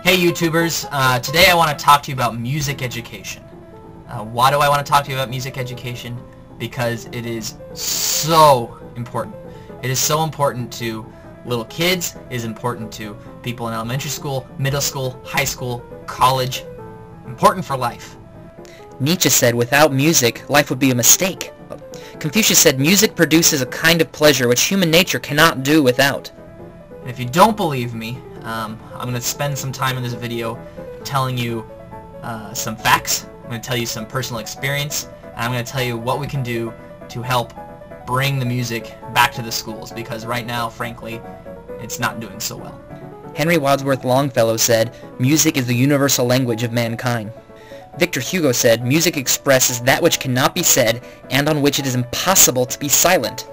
Hey YouTubers, today I want to talk to you about music education. Why do I want to talk to you about music education? Because it is so important. It is so important to little kids, it is important to people in elementary school, middle school, high school, college. Important for life. Nietzsche said, without music, life would be a mistake. Confucius said, music produces a kind of pleasure which human nature cannot do without. And if you don't believe me, I'm going to spend some time in this video telling you some facts. I'm going to tell you some personal experience, and I'm going to tell you what we can do to help bring the music back to the schools, because right now, frankly, it's not doing so well. Henry Wadsworth Longfellow said, music is the universal language of mankind. Victor Hugo said, music expresses that which cannot be said and on which it is impossible to be silent.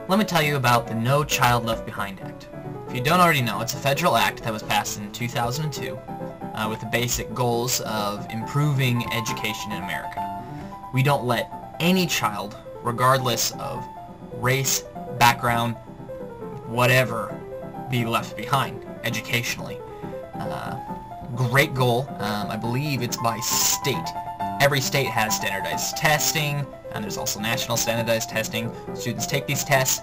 Let me tell you about the No Child Left Behind Act. If you don't already know, it's a federal act that was passed in 2002 with the basic goals of improving education in America. We don't let any child, regardless of race, background, whatever, be left behind educationally. Great goal. I believe it's by state. Every state has standardized testing, and there's also national standardized testing. Students take these tests.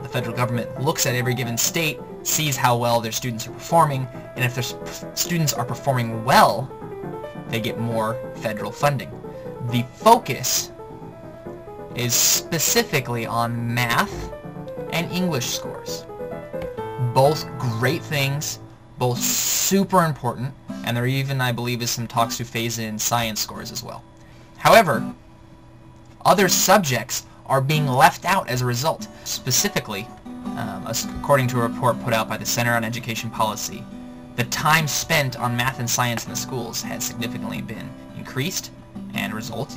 The federal government looks at every given state, sees how well their students are performing, and if their students are performing well, they get more federal funding. The focus is specifically on math and English scores. Both great things, both super important, and there even, I believe, is some talks to phase in science scores as well. However, other subjects are being left out as a result. Specifically, according to a report put out by the Center on Education Policy, the time spent on math and science in the schools has significantly been increased, and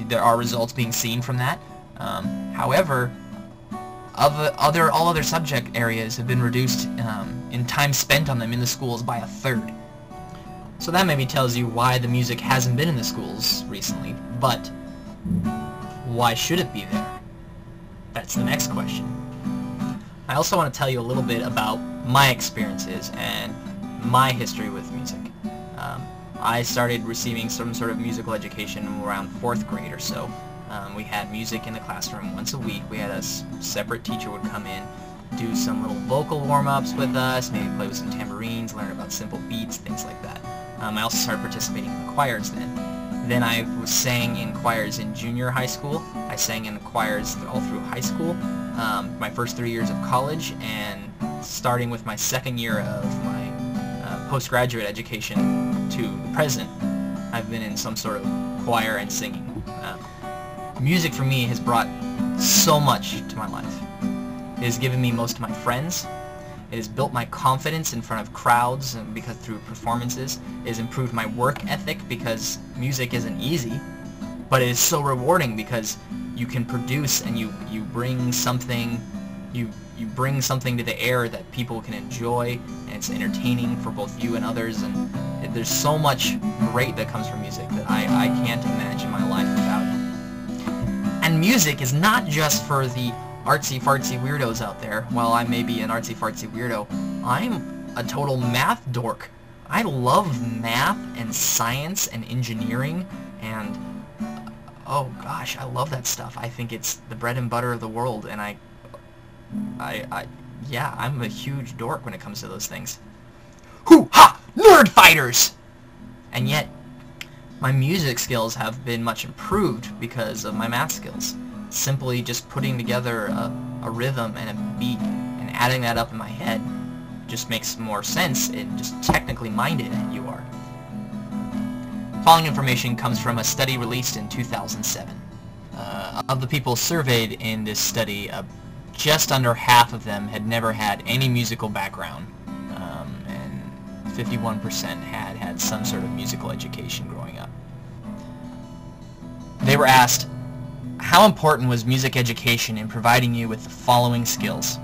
there are results being seen from that. However, all other subject areas have been reduced in time spent on them in the schools by a third. So that maybe tells you why the music hasn't been in the schools recently, but why should it be there? That's the next question. I also want to tell you a little bit about my experiences and my history with music. I started receiving some sort of musical education around 4th grade or so. We had music in the classroom once a week. We had a separate teacher would come in, do some little vocal warm-ups with us, maybe play with some tambourines, learn about simple beats, things like that. I also started participating in the choirs then. Then I sang in choirs in junior high school. I sang in choirs all through high school, my first 3 years of college, and starting with my second year of my postgraduate education to the present, I've been in some sort of choir and singing. Music for me has brought so much to my life. It has given me most of my friends. It has built my confidence in front of crowds, and because through performances. It has improved my work ethic, because music isn't easy, but it is so rewarding because you can produce and you bring something bring something to the air that people can enjoy, and it's entertaining for both you and others, and there's so much great that comes from music that I can't imagine my life without it. And music is not just for the artsy-fartsy weirdos out there. While I may be an artsy-fartsy weirdo, I'm a total math dork. I love math and science and engineering, and oh gosh, I love that stuff. I think it's the bread and butter of the world, and yeah, I'm a huge dork when it comes to those things. Hoo-ha! Nerd fighters! And yet, my music skills have been much improved because of my math skills. Simply just putting together a rhythm and a beat and adding that up in my head just makes more sense in just technically minded you are. Following information comes from a study released in 2007. Of the people surveyed in this study, just under half of them had never had any musical background, and 51% had some sort of musical education growing up. They were asked, how important was music education in providing you with the following skills?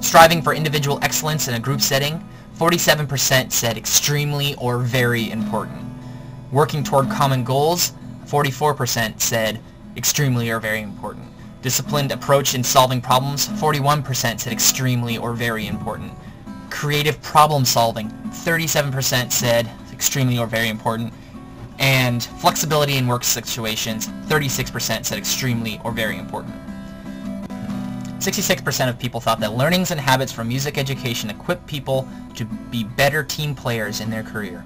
Striving for individual excellence in a group setting, 47% said extremely or very important. Working toward common goals, 44% said extremely or very important. Disciplined approach in solving problems, 41% said extremely or very important. creative problem solving, 37% said extremely or very important. And flexibility in work situations, 36% said extremely or very important. 66% of people thought that learnings and habits from music education equip people to be better team players in their career.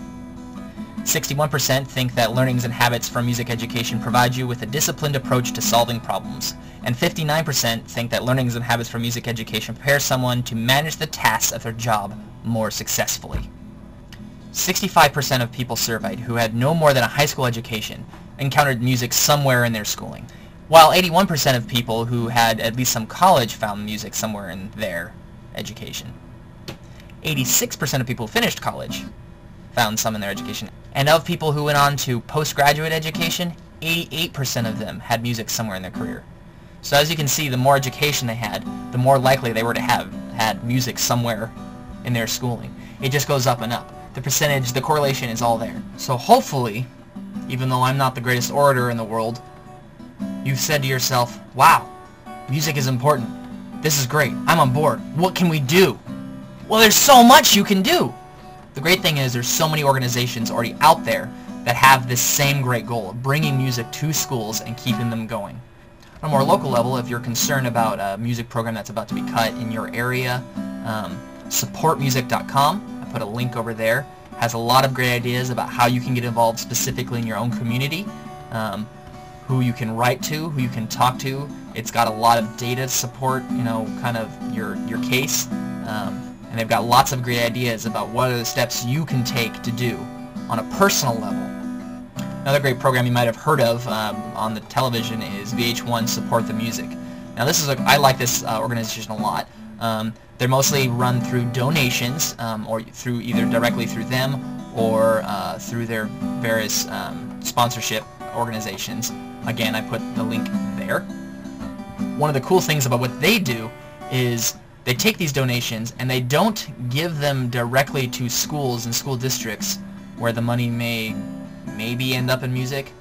61% think that learnings and habits from music education provide you with a disciplined approach to solving problems. And 59% think that learnings and habits from music education prepare someone to manage the tasks of their job more successfully. 65% of people surveyed who had no more than a high school education encountered music somewhere in their schooling, while 81% of people who had at least some college found music somewhere in their education. 86% of people who finished college found some in their education. And of people who went on to postgraduate education, 88% of them had music somewhere in their career. So as you can see, the more education they had, the more likely they were to have had music somewhere in their schooling. It just goes up and up. The percentage, the correlation is all there. So hopefully, even though I'm not the greatest orator in the world, you've said to yourself, wow, music is important. This is great. I'm on board. What can we do? Well, there's so much you can do. The great thing is there's so many organizations already out there that have this same great goal of bringing music to schools and keeping them going. On a more local level, if you're concerned about a music program that's about to be cut in your area, supportmusic.com, I put a link over there, has a lot of great ideas about how you can get involved specifically in your own community, who you can write to, who you can talk to. It's got a lot of data to support, kind of your case. And they've got lots of great ideas about what are the steps you can take to do on a personal level. Another great program you might have heard of on the television is VH1 Support the Music. Now this is I like this organization a lot. They're mostly run through donations, or through either directly through them or through their various sponsorship organizations. Again, I put the link there. One of the cool things about what they do is they take these donations and they don't give them directly to schools and school districts where the money may maybe end up in music,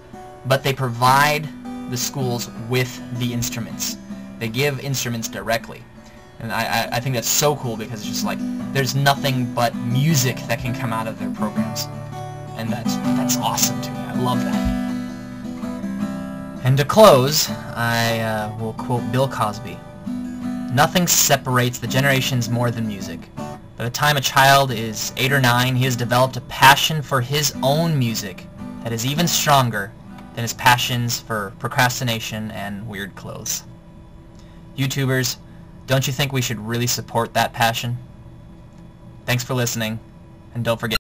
but they provide the schools with the instruments. They give instruments directly. And I think that's so cool because it's just like there's nothing but music that can come out of their programs. And that's awesome to me. I love that. And to close, I will quote Bill Cosby. Nothing separates the generations more than music. By the time a child is 8 or 9, he has developed a passion for his own music that is even stronger than his passions for procrastination and weird clothes. YouTubers, don't you think we should really support that passion? Thanks for listening, and don't forget